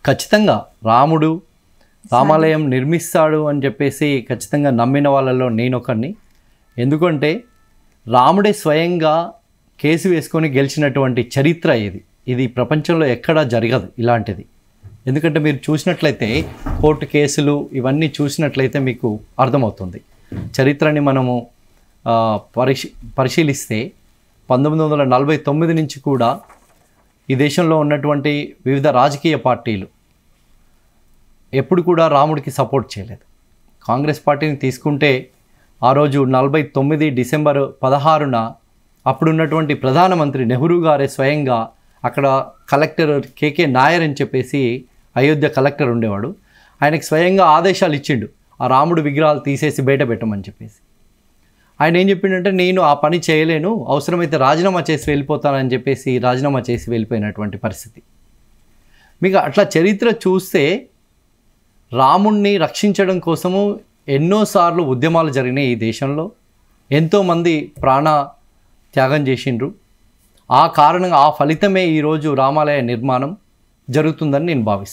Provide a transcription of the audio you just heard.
ఖచ్చితంగా రాముడు రామాలయం నిర్మిస్తాడు అని చెప్పేసి ఖచ్చితంగా నమ్మిన వాళ్ళలో నేను ఒకరిని. ఎందుకంటే రాముడే స్వయంగా కేసు వేసుకొని గెలిచినటువంటి చరిత్ర ఇది ప్రపంచంలో ఎక్కడా జరగదు ఇలాంటిది. ఎందుకంటే మీరు చూసినట్లయితే కోర్టు కేసులు ఇవన్నీ చూసినట్లయితే మీకు అర్థమవుతుంది. చరిత్రని మనము పరిశీలిస్తే 1949 నుంచి కూడా ఈ దేశంలో ఉన్నటువంటి వివిధ రాజకీయ పార్టీలు ఎప్పుడు కూడా రాముడికి సపోర్ట్ చేయలేదు. కాంగ్రెస్ పార్టీని తీసుకుంటే ఆ రోజు 49 డిసెంబర్ 16న అప్పుడున్నటువంటి ప్రధానమంత్రి నెహ్రూ గారే స్వయంగా అక్కడ కలెక్టర్ కేకే నాయర్ అని చెప్పేసి అయోధ్య కలెక్టర్ ఉండేవాడు, ఆయనకి స్వయంగా ఆదేశాలు ఇచ్చిండు ఆ రాముడు విగ్రహాలు తీసేసి బయట పెట్టమని చెప్పేసి. ఆయన ఏం చెప్పిండంటే నేను ఆ పని చేయలేను, అవసరమైతే రాజీనామా చేసి వెళ్ళిపోతానని చెప్పేసి రాజీనామా చేసి వెళ్ళిపోయినటువంటి పరిస్థితి. మీకు అట్లా చరిత్ర చూస్తే రాముణ్ణి రక్షించడం కోసము ఎన్నోసార్లు ఉద్యమాలు జరిగినాయి ఈ దేశంలో. ఎంతోమంది ప్రాణ త్యాగం చేసిండ్రు. ఆ కారణంగా ఆ ఫలితమే ఈరోజు రామాలయ నిర్మాణం జరుగుతుందని నేను భావిస్తున్నాను.